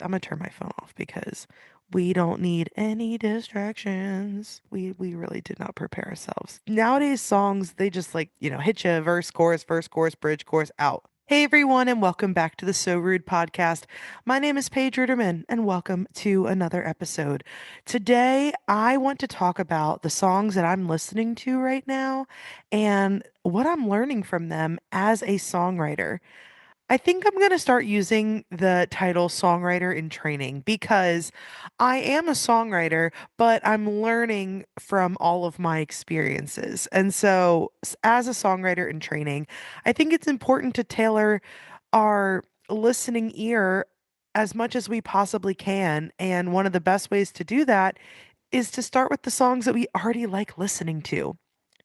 I'm gonna turn my phone off because we don't need any distractions. We really did not prepare ourselves. Nowadays songs, they just like, hit you verse, chorus, bridge, chorus, out. Hey everyone, and welcome back to the So Rude podcast. My name is Paige Ruderman, and welcome to another episode. Today, I want to talk about the songs that I'm listening to right now and what I'm learning from them as a songwriter. I think I'm going to start using the title songwriter in training because I am a songwriter, but I'm learning from all of my experiences. And so, as a songwriter in training, I think it's important to tailor our listening ear as much as we possibly can. And one of the best ways to do that is to start with the songs that we already like listening to.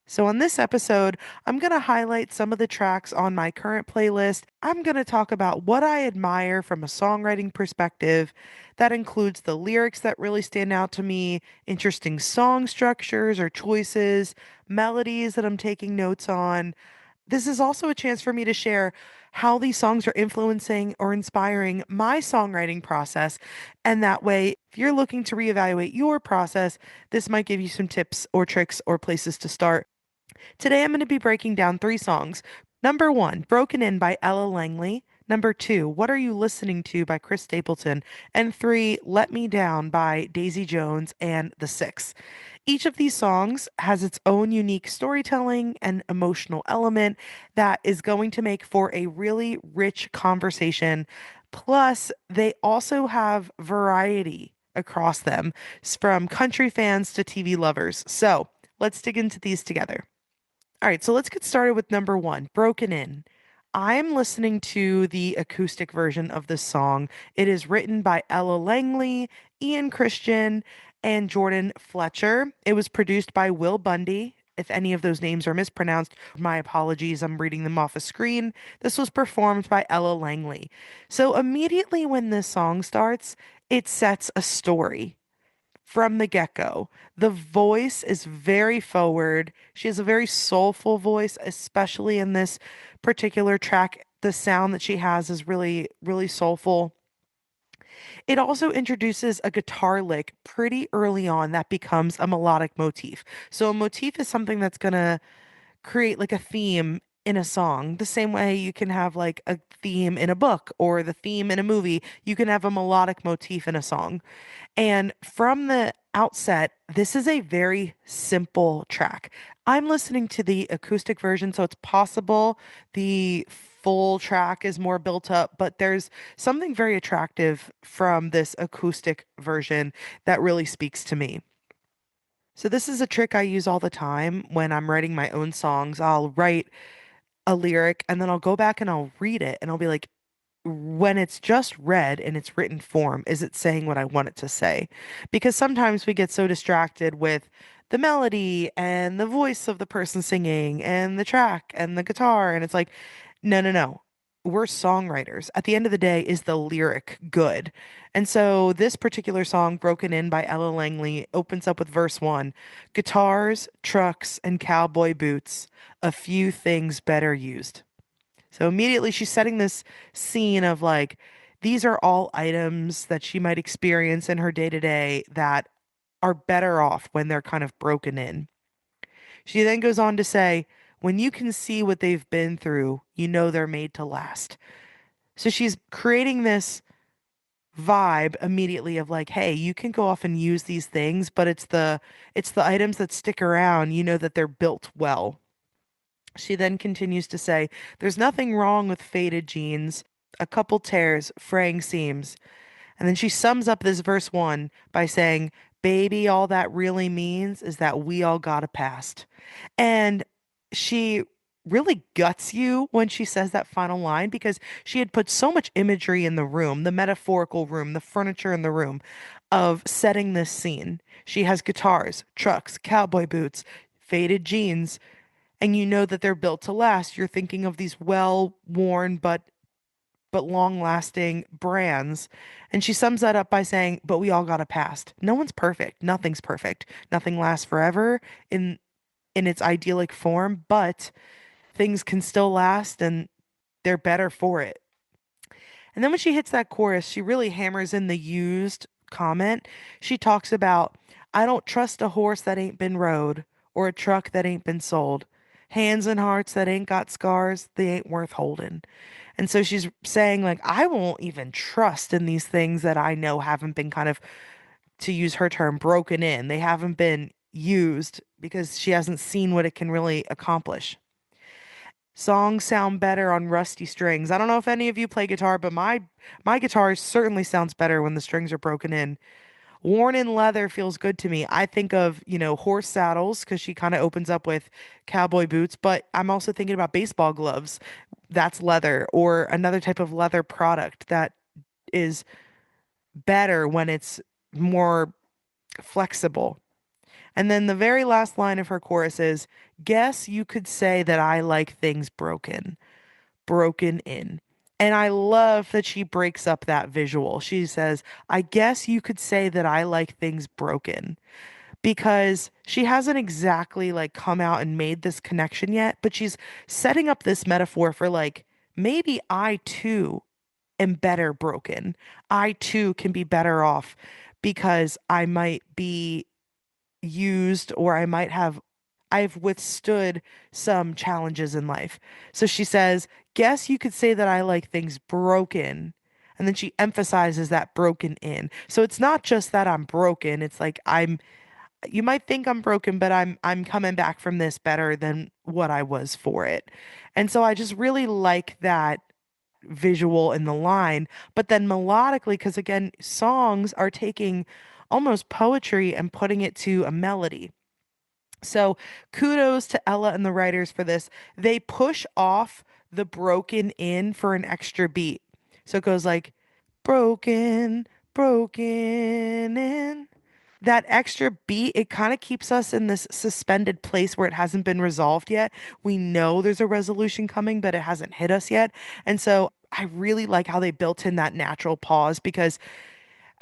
So, on this episode, I'm going to highlight some of the tracks on my current playlist. I'm going to talk about what I admire from a songwriting perspective. That includes the lyrics that really stand out to me, interesting song structures or choices, melodies that I'm taking notes on. This is also a chance for me to share how these songs are influencing or inspiring my songwriting process. And that way, if you're looking to reevaluate your process, this might give you some tips or tricks or places to start. Today I'm going to be breaking down three songs. Number one, Broken In by Ella Langley. Number two, What Are You Listening To by Chris Stapleton. And three, Let Me Down by Daisy Jones and The Six. Each of these songs has its own unique storytelling and emotional element that is going to make for a really rich conversation. Plus, they also have variety across them, from country fans to TV lovers. So let's dig into these together. All right, so let's get started with number one, Broken In. I'm listening to the acoustic version of this song. It is written by Ella Langley, Ian Christian, and Jordan Fletcher. It was produced by Will Bundy. If any of those names are mispronounced, my apologies. I'm reading them off a screen. This was performed by Ella Langley. So immediately when this song starts, it sets a story from the get-go. The voice is very forward. She has a very soulful voice, especially in this particular track. The sound that she has is really, really soulful. It also introduces a guitar lick pretty early on that becomes a melodic motif. So a motif is something that's going to create like a theme in a song. The same way you can have like a theme in a book or the theme in a movie, you can have a melodic motif in a song. And from the outset, this is a very simple track. I'm listening to the acoustic version, so it's possible the full track is more built up, but there's something very attractive from this acoustic version that really speaks to me. So, this is a trick I use all the time when I'm writing my own songs. I'll write a lyric and then I'll go back and I'll read it and I'll be like, when it's just read in its written form, is it saying what I want it to say? Because sometimes we get so distracted with the melody and the voice of the person singing and the track and the guitar. And it's like, no, no, no. We're songwriters. At the end of the day, is the lyric good? And so this particular song, Broken In by Ella Langley, opens up with verse one: guitars, trucks, and cowboy boots, a few things better used. So immediately she's setting this scene of like, these are all items that she might experience in her day to day that are better off when they're kind of broken in. She then goes on to say, when you can see what they've been through, you know they're made to last. So she's creating this vibe immediately of like, hey, you can go off and use these things, but it's the items that stick around, you know that they're built well. She then continues to say, there's nothing wrong with faded jeans, a couple tears, fraying seams. And then she sums up this verse one by saying, baby, all that really means is that we all got a past. And she really guts you when she says that final line because she had put so much imagery in the room, the metaphorical room, the furniture in the room of setting this scene. She has guitars, trucks, cowboy boots, faded jeans, and you know that they're built to last. You're thinking of these well-worn but long-lasting brands. And she sums that up by saying, "But we all got a past. No one's perfect. Nothing's perfect. Nothing lasts forever in its idyllic form, but things can still last and they're better for it." And then when she hits that chorus, she really hammers in the used comment. She talks about, I don't trust a horse that ain't been rode or a truck that ain't been sold. Hands and hearts that ain't got scars, they ain't worth holding. And so she's saying, like, I won't even trust in these things that I know haven't been kind of, to use her term, broken in. They haven't been used because she hasn't seen what it can really accomplish. Songs sound better on rusty strings. I don't know if any of you play guitar, but my guitar certainly sounds better when the strings are broken in. Worn in leather feels good to me. I think of, horse saddles because she kind of opens up with cowboy boots, but I'm also thinking about baseball gloves. That's leather, or another type of leather product that is better when it's more flexible. And then the very last line of her chorus is, guess you could say that I like things broken, broken in. And I love that she breaks up that visual. She says, I guess you could say that I like things broken, because she hasn't exactly like come out and made this connection yet, but she's setting up this metaphor for like, maybe I too am better broken. I too can be better off because I might be used, or I've withstood some challenges in life. So she says, guess you could say that I like things broken. And then she emphasizes that broken in. So it's not just that I'm broken. It's like you might think I'm broken, but I'm coming back from this better than what I was for it. And so I just really like that visual in the line, but then melodically, because again, songs are taking almost poetry and putting it to a melody. So kudos to Ella and the writers for this. They push off the broken in for an extra beat. So it goes like broken, broken in. That extra beat, it kind of keeps us in this suspended place where it hasn't been resolved yet. We know there's a resolution coming, but it hasn't hit us yet. And so I really like how they built in that natural pause, because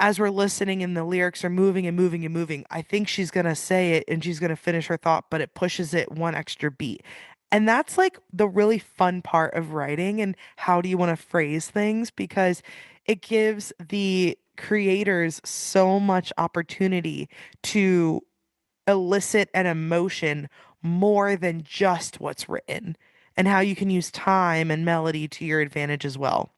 as we're listening and the lyrics are moving and moving and moving, I think she's going to say it and she's going to finish her thought, but it pushes it one extra beat. And that's like the really fun part of writing, and how do you want to phrase things, because it gives the creators so much opportunity to elicit an emotion more than just what's written, and how you can use time and melody to your advantage as well.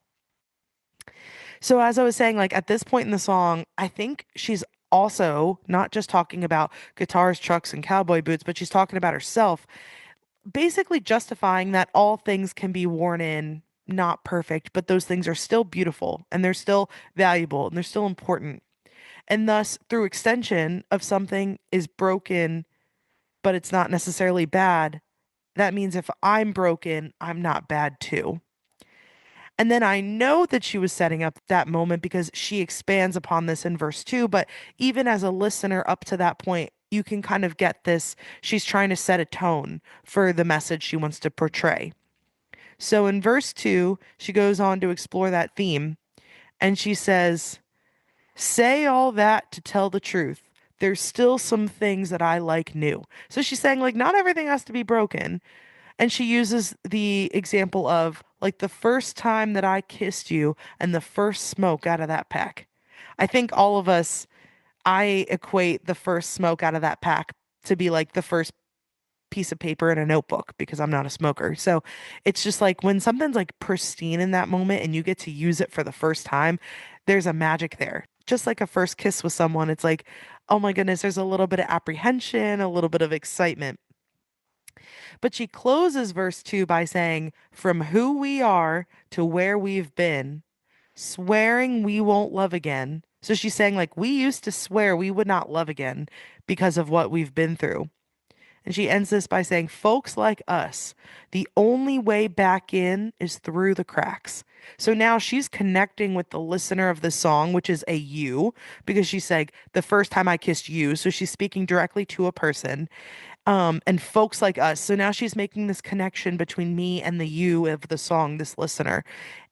So as I was saying, like at this point in the song, I think she's also not just talking about guitars, trucks, and cowboy boots, but she's talking about herself, basically justifying that all things can be worn in, not perfect, but those things are still beautiful and they're still valuable and they're still important. And thus, through extension, of something is broken, but it's not necessarily bad. That means if I'm broken, I'm not bad too. And then I know that she was setting up that moment because she expands upon this in verse 2. But even as a listener up to that point, you can kind of get this. She's trying to set a tone for the message she wants to portray. So in verse 2, she goes on to explore that theme, and she says, say all that to tell the truth. There's still some things that I like new. So she's saying, like, not everything has to be broken. And she uses the example of like the first time that I kissed you and the first smoke out of that pack. I think all of us, I equate the first smoke out of that pack to be like the first piece of paper in a notebook, because I'm not a smoker. So it's just like when something's like pristine in that moment and you get to use it for the first time, there's a magic there. Just like a first kiss with someone, it's like, oh my goodness, there's a little bit of apprehension, a little bit of excitement. But she closes verse 2 by saying, from who we are to where we've been, swearing we won't love again. So she's saying, like, we used to swear we would not love again because of what we've been through. And she ends this by saying, folks like us, the only way back in is through the cracks. So now she's connecting with the listener of the song, which is a you, because she's saying, the first time I kissed you. So she's speaking directly to a person, and folks like us. So now she's making this connection between me and the you of the song, this listener.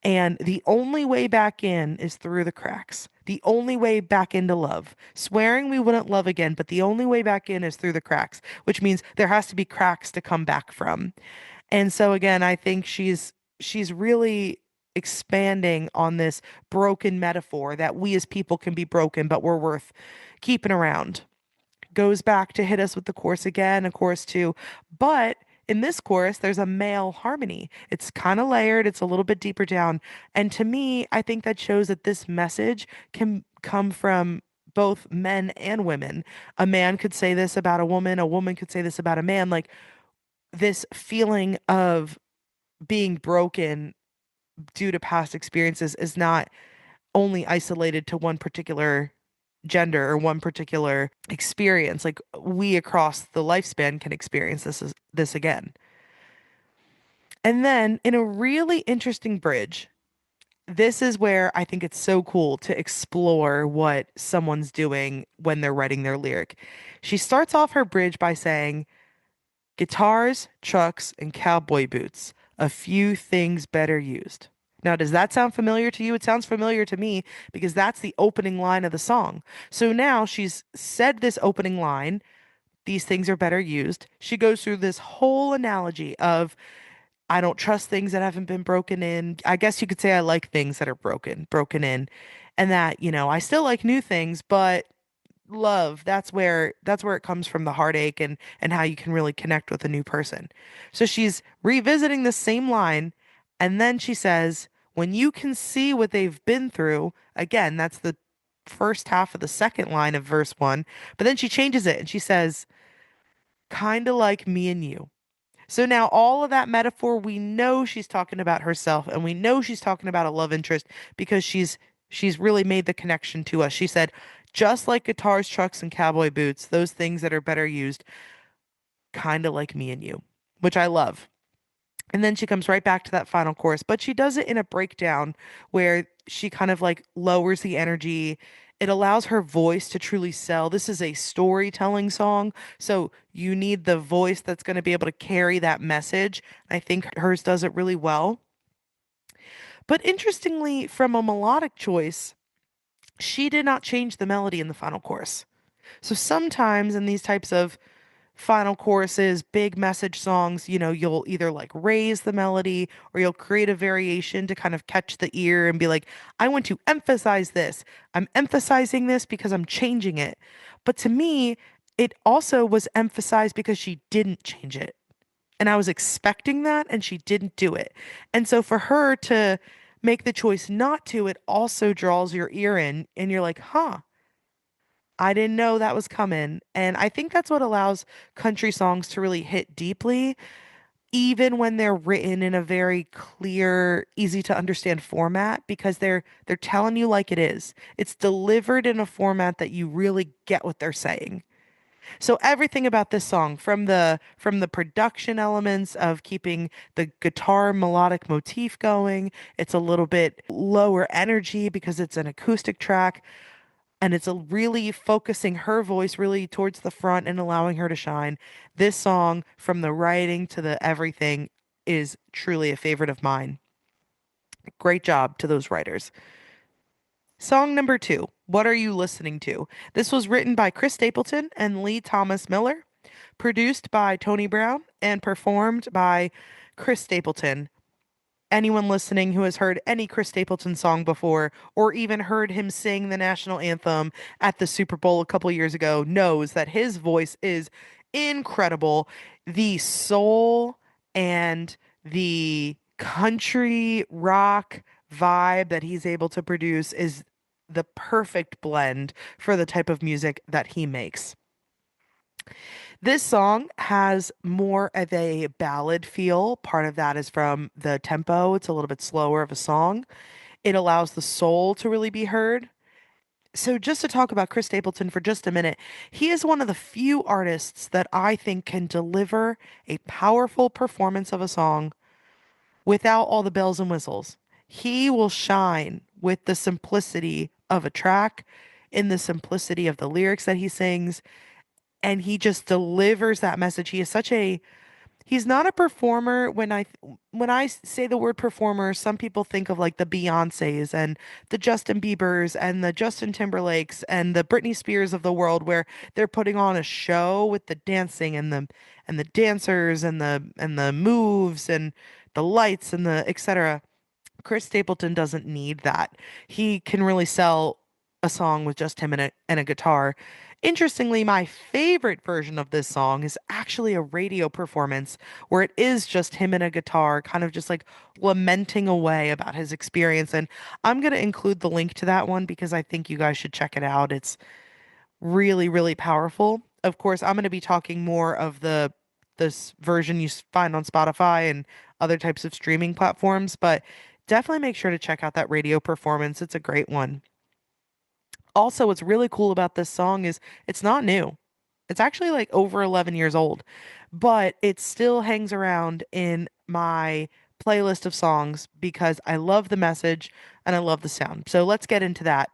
And the only way back in is through the cracks. The only way back into love. Swearing we wouldn't love again, but the only way back in is through the cracks, which means there has to be cracks to come back from. And so again, I think she's really expanding on this broken metaphor that we as people can be broken, but we're worth keeping around. Goes back to hit us with the chorus again, a chorus two. But in this chorus, there's a male harmony. It's kind of layered, it's a little bit deeper down. And to me, I think that shows that this message can come from both men and women. A man could say this about a woman could say this about a man. Like this feeling of being broken due to past experiences is not only isolated to one particular gender or one particular experience. Like we across the lifespan can experience this again. And then in a really interesting bridge, this is where I think it's so cool to explore what someone's doing when they're writing their lyric. She starts off her bridge by saying, guitars, trucks, and cowboy boots, a few things better used. Now, does that sound familiar to you? It sounds familiar to me because that's the opening line of the song. So now she's said this opening line, these things are better used. She goes through this whole analogy of, I don't trust things that haven't been broken in. I guess you could say I like things that are broken in, and that, I still like new things, but love, that's where it comes from, the heartache and how you can really connect with a new person. So she's revisiting the same line, and then she says, when you can see what they've been through, again, that's the first half of the second line of verse 1, but then she changes it and she says, kind of like me and you. So now all of that metaphor, we know she's talking about herself and we know she's talking about a love interest because she's really made the connection to us. She said, just like guitars, trucks, and cowboy boots, those things that are better used, kind of like me and you, which I love. And then she comes right back to that final chorus, but she does it in a breakdown where she kind of like lowers the energy. It allows her voice to truly sell. This is a storytelling song, so you need the voice that's going to be able to carry that message. I think hers does it really well. But interestingly, from a melodic choice, she did not change the melody in the final chorus. So sometimes in these types of final choruses, big message songs, you'll either like raise the melody or you'll create a variation to kind of catch the ear and be like, I want to emphasize this. I'm emphasizing this because I'm changing it. But to me, it also was emphasized because she didn't change it. And I was expecting that and she didn't do it. And so for her to make the choice not to, it also draws your ear in and you're like, huh, I didn't know that was coming. And I think that's what allows country songs to really hit deeply, even when they're written in a very clear, easy to understand format, because they're telling you like it is. It's delivered in a format that you really get what they're saying. So everything about this song, from the production elements of keeping the guitar melodic motif going, it's a little bit lower energy because it's an acoustic track and it's a really focusing her voice really towards the front and allowing her to shine. This song, from the writing to the everything, is truly a favorite of mine. Great job to those writers. Song number two, What Are You Listening To? This was written by Chris Stapleton and Lee Thomas Miller, produced by Tony Brown, and performed by Chris Stapleton. Anyone listening who has heard any Chris Stapleton song before, or even heard him sing the national anthem at the Super Bowl a couple years ago, knows that his voice is incredible. The soul and the country rock vibe that he's able to produce is the perfect blend for the type of music that he makes. This song has more of a ballad feel. Part of that is from the tempo. It's a little bit slower of a song. It allows the soul to really be heard. So, just to talk about Chris Stapleton for just a minute, he is one of the few artists that I think can deliver a powerful performance of a song without all the bells and whistles. He will shine with the simplicity of a track, in the simplicity of the lyrics that he sings, and he just delivers that message. He's not a performer. When I say the word performer, some people think of like the Beyoncés and the Justin Biebers and the Justin Timberlakes and the Britney Spears of the world, where they're putting on a show with the dancing and the dancers and the moves and the lights and the etc. Chris Stapleton doesn't need that. He can really sell a song with just him and a guitar. Interestingly, my favorite version of this song is actually a radio performance where it is just him and a guitar, kind of just like lamenting away about his experience. And I'm going to include the link to that one because I think you guys should check it out. It's really, really powerful. Of course, I'm going to be talking more of the this version you find on Spotify and other types of streaming platforms, but definitely make sure to check out that radio performance. It's a great one. Also, what's really cool about this song is it's not new. It's actually like over 11 years old, but it still hangs around in my playlist of songs because I love the message and I love the sound. So let's get into that.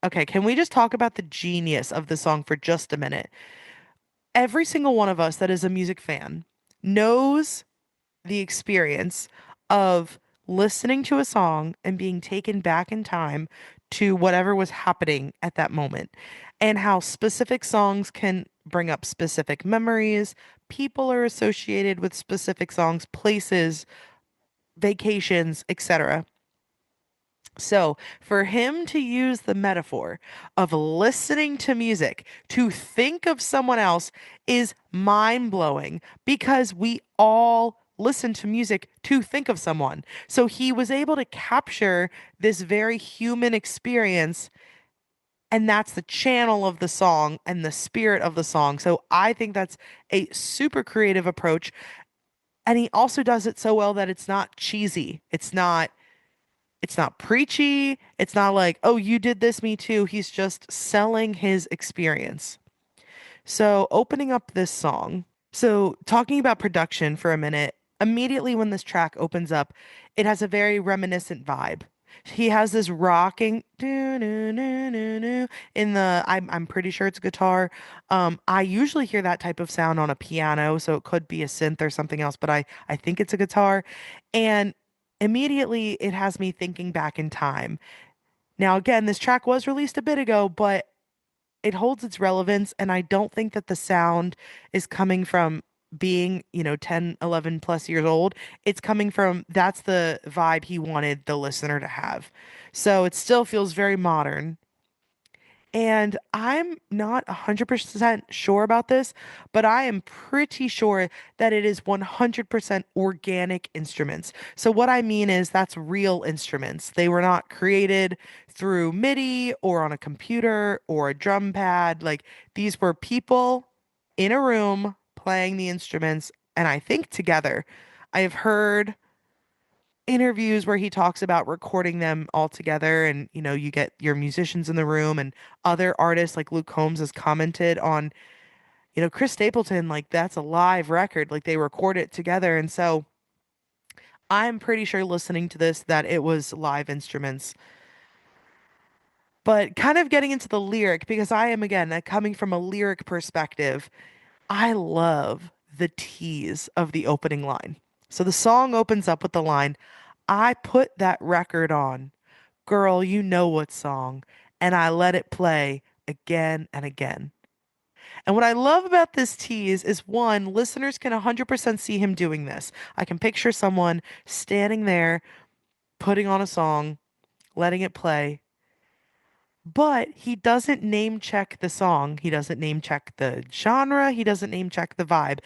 Okay, can we just talk about the genius of the song for just a minute? Every single one of us that is a music fan knows the experience of listening to a song and being taken back in time to whatever was happening at that moment, and how specific songs can bring up specific memories. People are associated with specific songs, places, vacations, etc. So, for him to use the metaphor of listening to music to think of someone else is mind blowing because we all listen to music to think of someone. So, he was able to capture this very human experience, and that's the channel of the song and the spirit of the song. So, I think that's a super creative approach. And he also does it so well that it's not cheesy. It's not preachy. It's not like, oh, you did this, me too. He's just selling his experience. So, opening up this song. So, talking about production for a minute, immediately when this track opens up, it has a very reminiscent vibe. He has this rocking in the I'm pretty sure it's guitar. I usually hear that type of sound on a piano, so it could be a synth or something else, but I think it's a guitar. And immediately it has me thinking back in time. Now, again, this track was released a bit ago, but it holds its relevance, and I don't think that the sound is coming from being 10, 11 plus years old. It's coming from that's the vibe he wanted the listener to have. So it still feels very modern. And I'm not 100% sure about this, but I am pretty sure that it is 100% organic instruments. So, what I mean is that's real instruments. They were not created through MIDI or on a computer or a drum pad. Like, these were people in a room playing the instruments, and I think together. I have heard interviews where he talks about recording them all together, and you get your musicians in the room, and other artists like Luke Combs has commented on Chris Stapleton, like that's a live record, like they record it together. And so I'm pretty sure listening to this that it was live instruments. But kind of getting into the lyric, because I am again coming from a lyric perspective, I love the tease of the opening line. So the song opens up with the line, I put that record on. Girl, you know what song, and I let it play again and again. And what I love about this tease is one, listeners can 100% see him doing this. I can picture someone standing there, putting on a song, letting it play, but he doesn't name check the song. He doesn't name check the genre. He doesn't name check the vibe.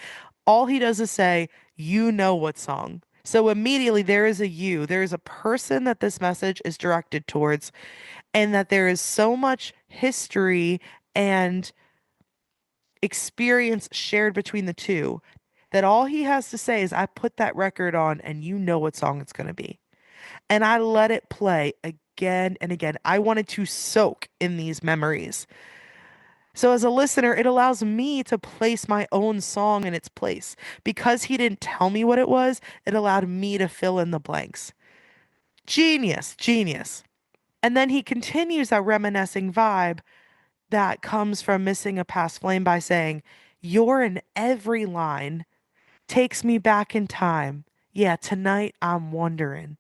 All he does is say, you know what song. So immediately there is a you, there is a person that this message is directed towards, and that there is so much history and experience shared between the two that all he has to say is, I put that record on and you know what song it's going to be. And I let it play again and again. I wanted to soak in these memories. So as a listener, it allows me to place my own song in its place. Because he didn't tell me what it was, it allowed me to fill in the blanks. Genius, genius. And then he continues that reminiscing vibe that comes from missing a past flame by saying, you're in every line, takes me back in time. Yeah, tonight I'm wondering.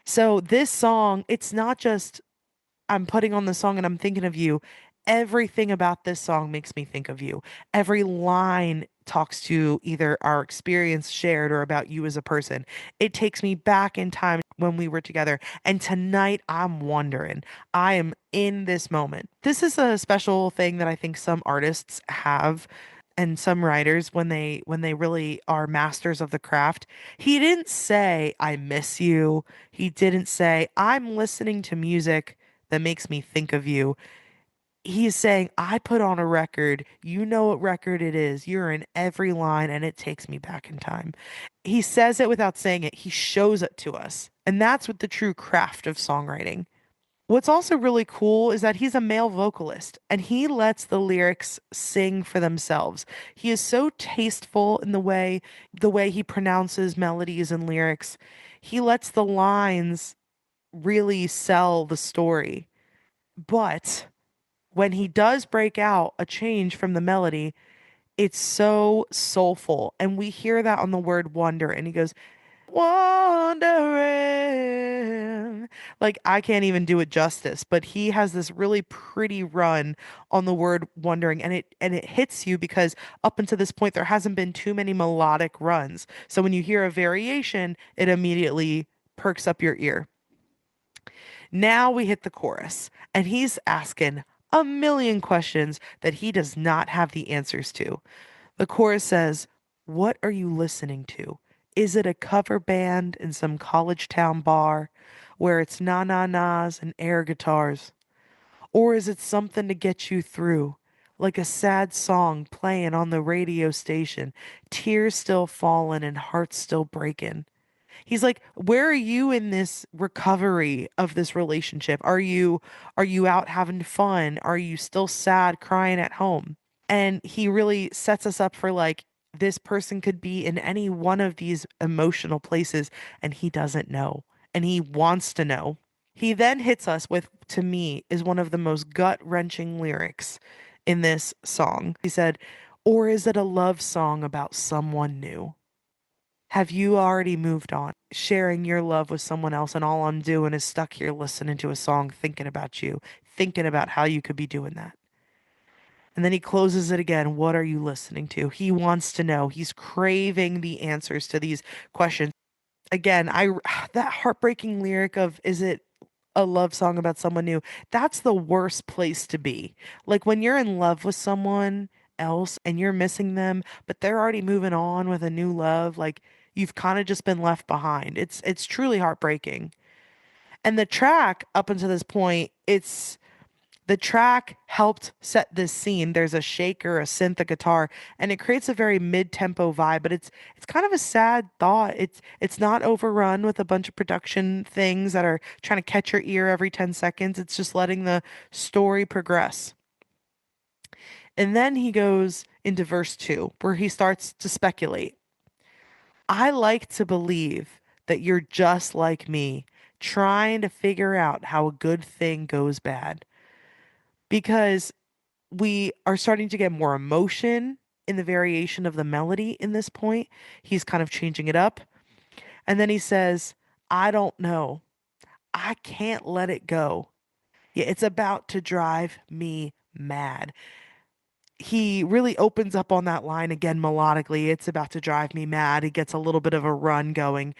So this song, it's not just I'm putting on the song and I'm thinking of you. Everything about this song makes me think of you. Every line talks to either our experience shared or about you as a person. It takes me back in time when we were together. And tonight I'm wondering, I am in this moment. This is a special thing that I think some artists have and some writers when they really are masters of the craft. He didn't say I miss you. He didn't say I'm listening to music that makes me think of you. He's saying, I put on a record. You know what record it is. You're in every line, and it takes me back in time. He says it without saying it. He shows it to us. And that's what the true craft of songwriting. What's also really cool is that he's a male vocalist and he lets the lyrics sing for themselves. He is so tasteful in the way he pronounces melodies and lyrics. He lets the lines really sell the story. But when he does break out a change from the melody, it's so soulful. And we hear that on the word wonder. And he goes, wondering. Like, I can't even do it justice, but he has this really pretty run on the word wondering. And it hits you because up until this point, there hasn't been too many melodic runs. So when you hear a variation, it immediately perks up your ear. Now we hit the chorus, and he's asking a million questions that he does not have the answers to. The chorus says, what are you listening to? Is it a cover band in some college town bar where it's na na na's and air guitars? Or is it something to get you through, like a sad song playing on the radio station, tears still falling and hearts still breaking? He's like, where are you in this recovery of this relationship? Are you out having fun? Are you still sad crying at home? And he really sets us up for like this person could be in any one of these emotional places and he doesn't know and he wants to know. He then hits us with, to me, is one of the most gut-wrenching lyrics in this song. He said, or is it a love song about someone new? Have you already moved on, sharing your love with someone else, and all I'm doing is stuck here listening to a song, thinking about you, thinking about how you could be doing that? And then he closes it again. What are you listening to? He wants to know. He's craving the answers to these questions. Again, I that heartbreaking lyric of is it a love song about someone new? That's the worst place to be. Like when you're in love with someone else and you're missing them, but they're already moving on with a new love, like you've kind of just been left behind. It's truly heartbreaking. And the track up until this point, the track helped set this scene. There's a shaker, a synth, a guitar, and it creates a very mid-tempo vibe, but it's kind of a sad thought. It's not overrun with a bunch of production things that are trying to catch your ear every 10 seconds. It's just letting the story progress. And then he goes into verse 2 where he starts to speculate. I like to believe that you're just like me, trying to figure out how a good thing goes bad. Because we are starting to get more emotion in the variation of the melody in this point. He's kind of changing it up. And then he says, I don't know. I can't let it go. Yeah, it's about to drive me mad. He really opens up on that line again melodically. It's about to drive me mad. He gets a little bit of a run going.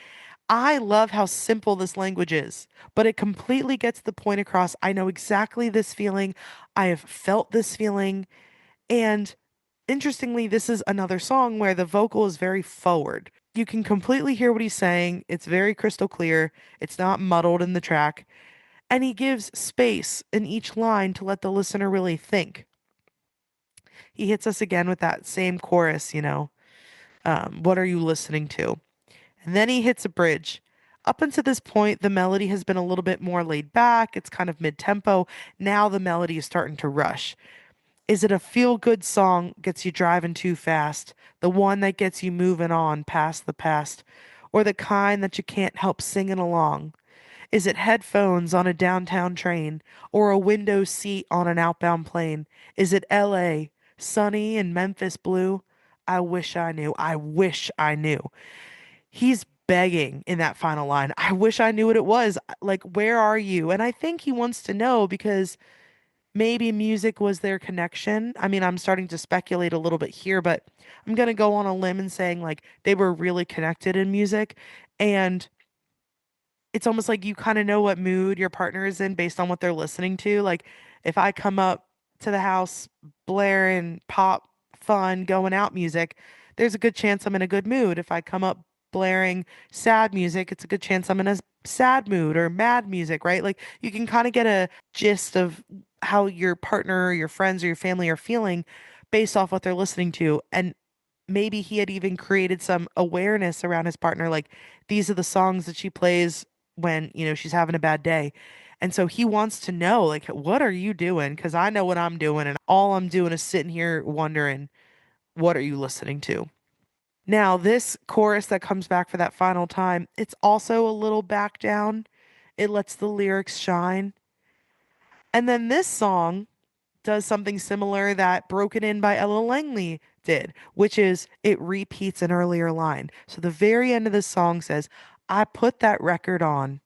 I love how simple this language is, but it completely gets the point across. I know exactly this feeling. I have felt this feeling. And interestingly, this is another song where the vocal is very forward. You can completely hear what he's saying. It's very crystal clear. It's not muddled in the track. And he gives space in each line to let the listener really think. He hits us again with that same chorus, what are you listening to? And then he hits a bridge. Up until this point, the melody has been a little bit more laid back. It's kind of mid tempo. Now the melody is starting to rush. Is it a feel good song gets you driving too fast? The one that gets you moving on past the past? Or the kind that you can't help singing along? Is it headphones on a downtown train? Or a window seat on an outbound plane? Is it LA, sunny and Memphis blue? I wish I knew. I wish I knew. He's begging in that final line. I wish I knew what it was. Like, where are you? And I think he wants to know because Maybe music was their connection. I mean, I'm starting to speculate a little bit here, but I'm gonna go on a limb and saying like they were really connected in music. And it's almost like you kind of know what mood your partner is in based on what they're listening to. Like if I come up to the house blaring pop, fun, going out music, there's a good chance I'm in a good mood. If I come up blaring sad music, it's a good chance I'm in a sad mood or mad music, right? Like you can kind of get a gist of how your partner or your friends or your family are feeling based off what they're listening to. And maybe he had even created some awareness around his partner, like these are the songs that she plays when, she's having a bad day. And so he wants to know, like, what are you doing? Because I know what I'm doing, and all I'm doing is sitting here wondering, what are you listening to? Now, this chorus that comes back for that final time, it's also a little back down. It lets the lyrics shine. And then this song does something similar that Broken In by Ella Langley did, which is it repeats an earlier line. So the very end of the song says, I put that record on,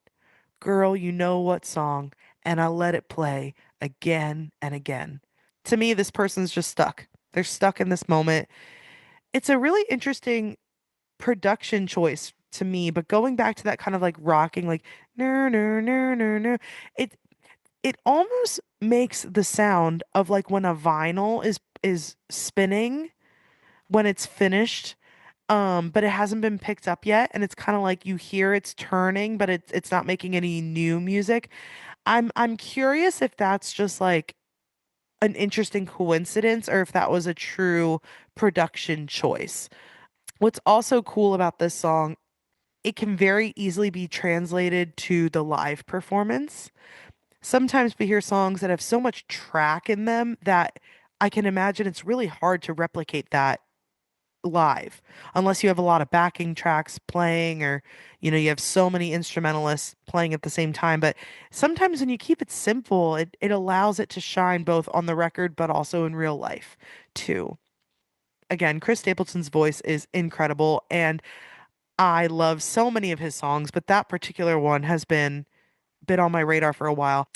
girl, you know what song, and I let it play again and again. To me, this person's just stuck. They're stuck in this moment. It's a really interesting production choice to me, but going back to that kind of like rocking, like, no, no, no, no, no, it it almost makes the sound of like when a vinyl is spinning when it's finished, but it hasn't been picked up yet, and it's kind of like you hear it's turning, but it's not making any new music. I'm curious if that's just like an interesting coincidence or if that was a true production choice. What's also cool about this song, it can very easily be translated to the live performance. Sometimes we hear songs that have so much track in them that I can imagine it's really hard to replicate that live unless you have a lot of backing tracks playing or you have so many instrumentalists playing at the same time. But sometimes when you keep it simple, it allows it to shine both on the record but also in real life too. Again, Chris Stapleton's voice is incredible, and I love so many of his songs, but that particular one has been on my radar for a while.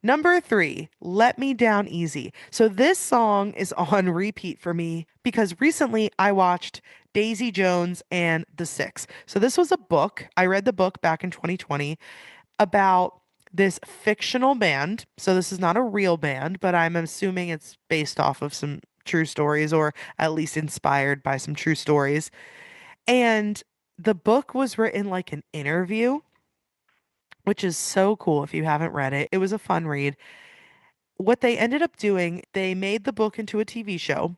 Number three, Let Me Down Easy. So this song is on repeat for me because recently I watched Daisy Jones and the Six. So this was a book. I read the book back in 2020 about this fictional band. So this is not a real band, but I'm assuming it's based off of some true stories or at least inspired by some true stories. And the book was written like an interview, which is so cool if you haven't read it. It was a fun read. What they ended up doing, they made the book into a TV show,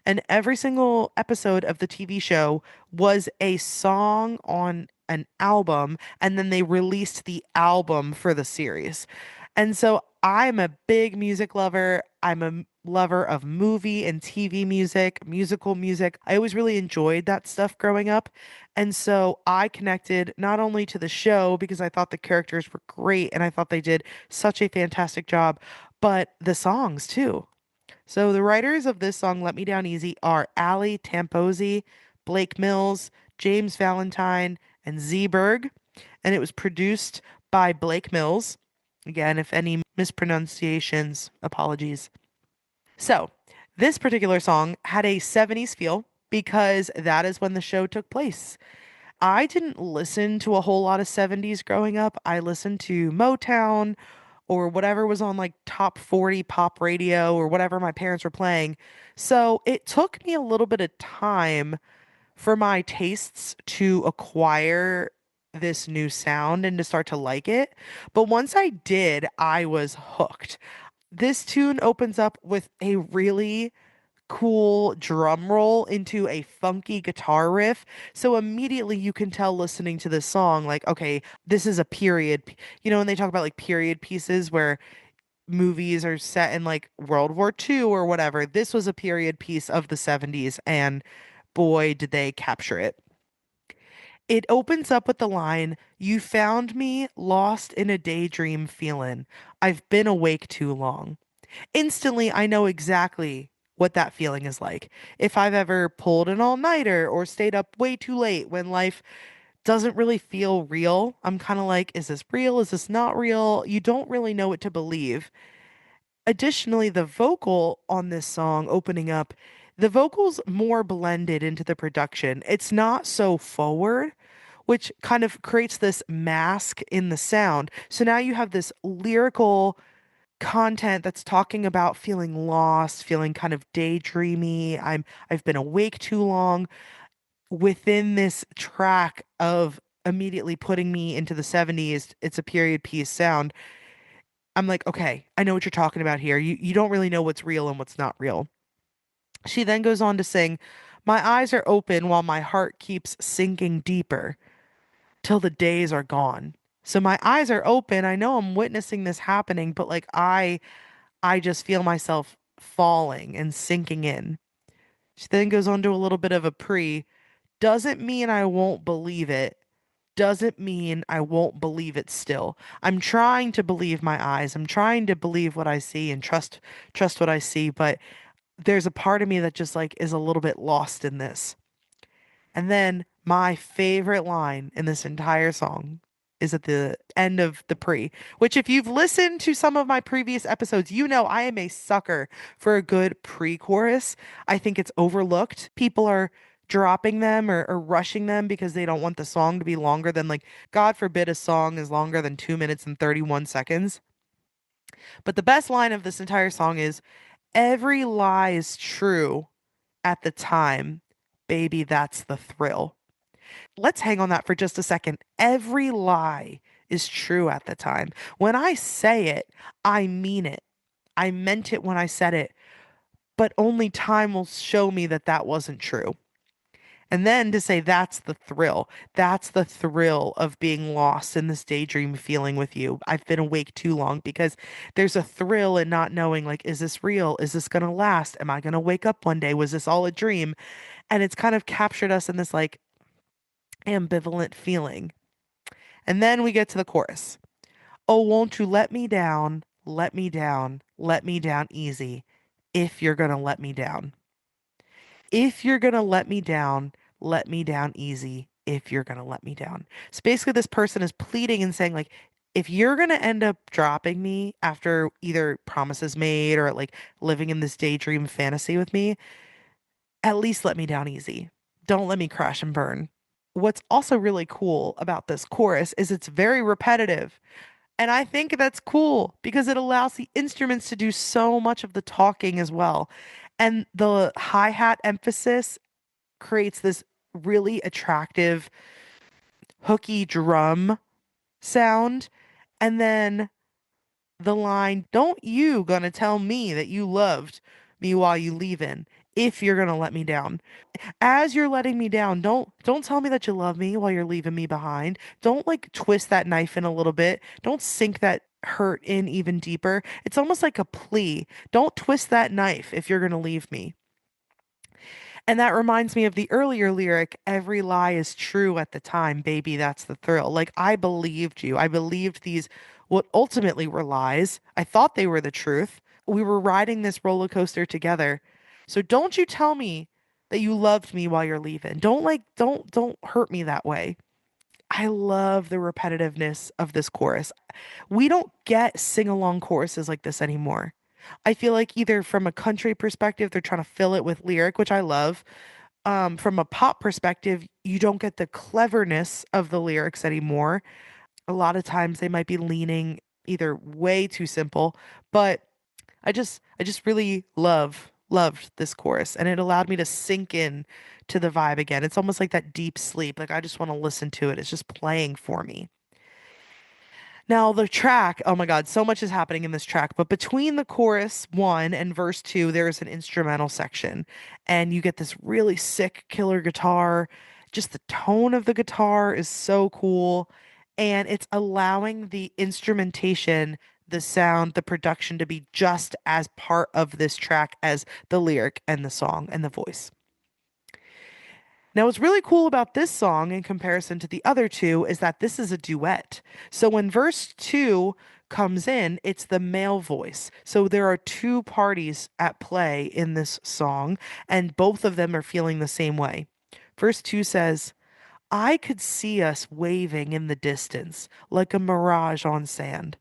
and every single episode of the TV show was a song on an album, and then they released the album for the series. And so I'm a big music lover. I'm a lover of movie and TV music, musical music. I always really enjoyed that stuff growing up. And so I connected not only to the show because I thought the characters were great and I thought they did such a fantastic job, but the songs too. So the writers of this song, Let Me Down Easy, are Ali Tamposi, Blake Mills, James Valentine, and Z Berg. And it was produced by Blake Mills. Again, if any mispronunciations, apologies. So this particular song had a 70s feel because that is when the show took place. I didn't listen to a whole lot of 70s growing up. I listened to Motown or whatever was on like top 40 pop radio or whatever my parents were playing. So it took me a little bit of time for my tastes to acquire this new sound and to start to like it. But once I did, I was hooked. This tune opens up with a really cool drum roll into a funky guitar riff. So immediately you can tell listening to this song, like, okay, this is a period. When they talk about like period pieces where movies are set in like World War II or whatever, this was a period piece of the 70s, and boy, did they capture it. It opens up with the line, You found me lost in a daydream feeling. I've been awake too long. Instantly, I know exactly what that feeling is like. If I've ever pulled an all-nighter or stayed up way too late when life doesn't really feel real, I'm kind of like, is this real? Is this not real? You don't really know what to believe. Additionally, the vocal on this song opening up, the vocals more blended into the production. It's not so forward, which kind of creates this mask in the sound. So now you have this lyrical content that's talking about feeling lost, feeling kind of daydreamy. I've been awake too long within this track of immediately putting me into the 70s. It's a period piece sound. I'm like, okay, I know what you're talking about here. You don't really know what's real and what's not real. She then goes on to sing, "My eyes are open while my heart keeps sinking deeper till the days are gone." So my eyes are open. I know I'm witnessing this happening, but like I just feel myself falling and sinking in. She then goes on to a little bit of a pre. Doesn't mean I won't believe it. Doesn't mean I won't believe it still. I'm trying to believe my eyes. I'm trying to believe what I see and trust what I see, but there's a part of me that just like is a little bit lost in this. And then my favorite line in this entire song is at the end of the pre, which if you've listened to some of my previous episodes, you know I am a sucker for a good pre-chorus. I think it's overlooked. People are dropping them or rushing them because they don't want the song to be longer than like, God forbid a song is longer than 2 minutes and 31 seconds. But the best line of this entire song is, every lie is true at the time. Baby, that's the thrill. Let's hang on that for just a second. Every lie is true at the time. When I say it, I mean it. I meant it when I said it, but only time will show me that that wasn't true. And then to say that's the thrill. That's the thrill of being lost in this daydream feeling with you. I've been awake too long because there's a thrill in not knowing, like, is this real? Is this going to last? Am I going to wake up one day? Was this all a dream? And it's kind of captured us in this like ambivalent feeling. And then we get to the chorus. Oh, won't you let me down, let me down easy if you're going to let me down. If you're going to let me down easy if you're going to let me down. So basically, this person is pleading and saying, like, if you're going to end up dropping me after either promises made or like living in this daydream fantasy with me, at least let me down easy. Don't let me crash and burn. What's also really cool about this chorus is it's very repetitive. And I think that's cool because it allows the instruments to do so much of the talking as well. And the hi-hat emphasis creates this really attractive, hooky drum sound. And then the line, don't you gonna tell me that you loved me while you leaving if you're gonna let me down. As you're letting me down, don't tell me that you love me while you're leaving me behind. Don't like twist that knife in a little bit. Don't sink that hurt in even deeper. It's almost like a plea. Don't twist that knife if you're going to leave me. And that reminds me of the earlier lyric, every lie is true at the time, baby, that's the thrill. Like I believed you. I believed these what ultimately were lies. I thought they were the truth. We were riding this roller coaster together. So don't you tell me that you loved me while you're leaving. Don't hurt me that way. I love the repetitiveness of this chorus. We don't get sing-along choruses like this anymore. I feel like either from a country perspective, they're trying to fill it with lyric, which I love. From a pop perspective, you don't get the cleverness of the lyrics anymore. A lot of times they might be leaning either way too simple, but I just really loved this chorus and it allowed me to sink in to the vibe again. It's almost like that deep sleep. Like I just want to listen to it. It's just playing for me. Now, the track, oh my God, so much is happening in this track, but between the chorus one and verse two, there is an instrumental section, and you get this really sick killer guitar. Just the tone of the guitar is so cool, and it's allowing the instrumentation, the sound, the production to be just as part of this track as the lyric and the song and the voice. Now, what's really cool about this song in comparison to the other two is that this is a duet. So when verse two comes in, it's the male voice. So there are two parties at play in this song, and both of them are feeling the same way. Verse two says, I could see us waving in the distance like a mirage on sand.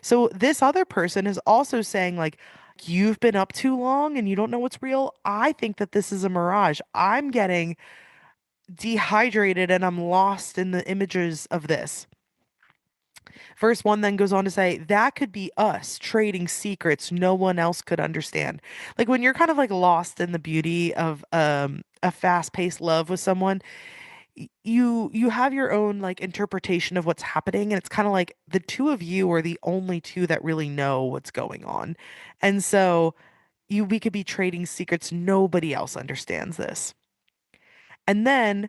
So this other person is also saying, like, you've been up too long and you don't know what's real. I think that this is a mirage. I'm getting dehydrated and I'm lost in the images of this. Verse 1 then goes on to say, that could be us trading secrets no one else could understand. Like when you're kind of like lost in the beauty of a fast-paced love with someone, you have your own like interpretation of what's happening, and it's kind of like the two of you are the only two that really know what's going on. And so you we could be trading secrets, nobody else understands this. And then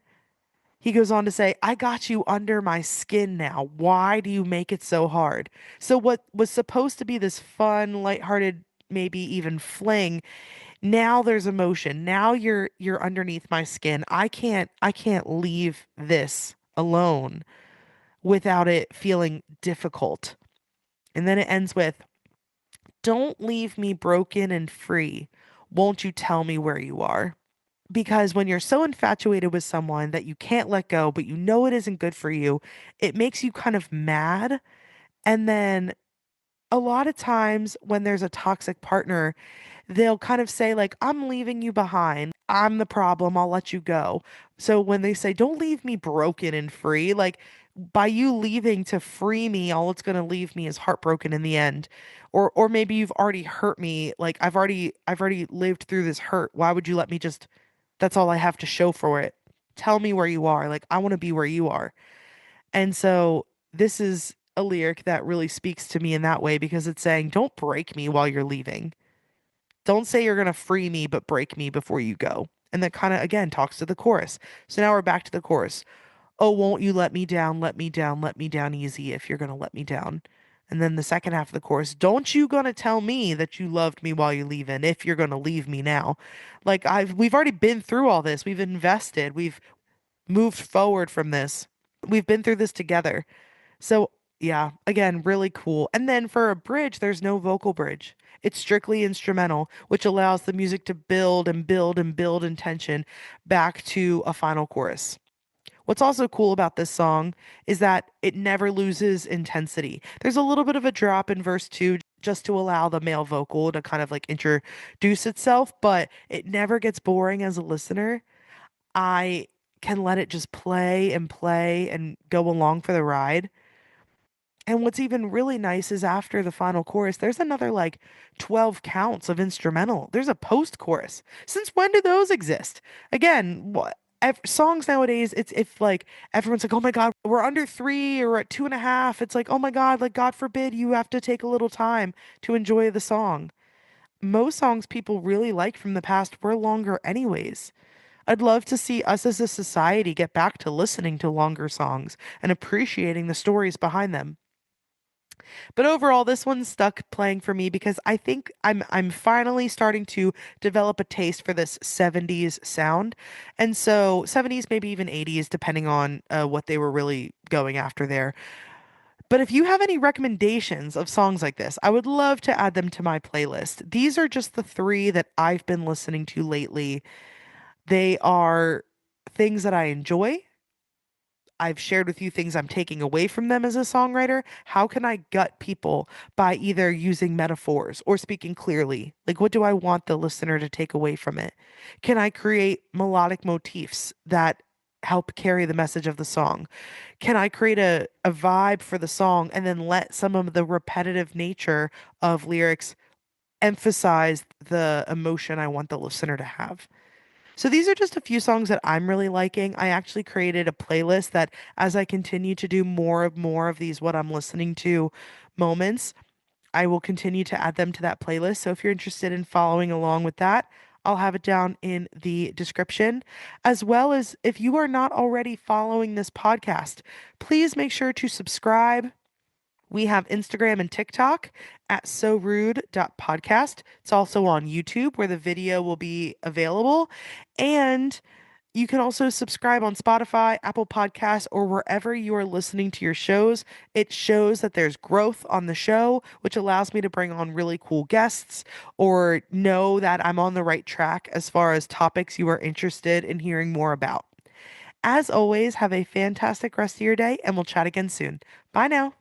he goes on to say, I got you under my skin now. Why do you make it so hard? So, what was supposed to be this fun, lighthearted, maybe even fling, now there's emotion. Now you're underneath my skin. I can't leave this alone without it feeling difficult. And then it ends with, don't leave me broken and free. Won't you tell me where you are? Because when you're so infatuated with someone that you can't let go, but you know it isn't good for you, it makes you kind of mad. And then a lot of times when there's a toxic partner, they'll kind of say, like, I'm leaving you behind. I'm the problem. I'll let you go. So when they say, don't leave me broken and free, like by you leaving to free me, all it's going to leave me is heartbroken in the end. Or maybe you've already hurt me. Like I've already lived through this hurt. Why would you let me just, that's all I have to show for it. Tell me where you are. Like I want to be where you are. And so this is a lyric that really speaks to me in that way because it's saying, don't break me while you're leaving. Don't say you're going to free me, but break me before you go. And that kind of, again, talks to the chorus. So now we're back to the chorus. Oh, won't you let me down, let me down, let me down easy if you're going to let me down. And then the second half of the chorus, don't you gonna tell me that you loved me while you're leaving if you're gonna leave me now. Like we've already been through all this. We've invested. We've moved forward from this. We've been through this together. So, yeah, again, really cool. And then for a bridge, there's no vocal bridge. It's strictly instrumental, which allows the music to build and build and build in tension back to a final chorus. What's also cool about this song is that it never loses intensity. There's a little bit of a drop in verse 2 just to allow the male vocal to kind of like introduce itself, but it never gets boring as a listener. I can let it just play and go along for the ride. And what's even really nice is after the final chorus, there's another like 12 counts of instrumental. There's a post chorus. Since when do those exist? Again, songs nowadays, it's if like everyone's like, oh my God, we're under three or at 2.5. It's like, oh my God, like God forbid you have to take a little time to enjoy the song. Most songs people really like from the past were longer, anyways. I'd love to see us as a society get back to listening to longer songs and appreciating the stories behind them. But overall, this one stuck playing for me because I think I'm finally starting to develop a taste for this 70s sound. And so 70s, maybe even 80s, depending on what they were really going after there. But if you have any recommendations of songs like this, I would love to add them to my playlist. These are just the three that I've been listening to lately. They are things that I enjoy. I've shared with you things I'm taking away from them as a songwriter. How can I gut people by either using metaphors or speaking clearly? Like, what do I want the listener to take away from it? Can I create melodic motifs that help carry the message of the song? Can I create a vibe for the song and then let some of the repetitive nature of lyrics emphasize the emotion I want the listener to have? So these are just a few songs that I'm really liking. I actually created a playlist that as I continue to do more of these what I'm listening to moments, I will continue to add them to that playlist. So if you're interested in following along with that, I'll have it down in the description. As well as if you are not already following this podcast, please make sure to subscribe. We have Instagram and TikTok at sorude.podcast. It's also on YouTube where the video will be available. And you can also subscribe on Spotify, Apple Podcasts, or wherever you are listening to your shows. It shows that there's growth on the show, which allows me to bring on really cool guests or know that I'm on the right track as far as topics you are interested in hearing more about. As always, have a fantastic rest of your day, and we'll chat again soon. Bye now.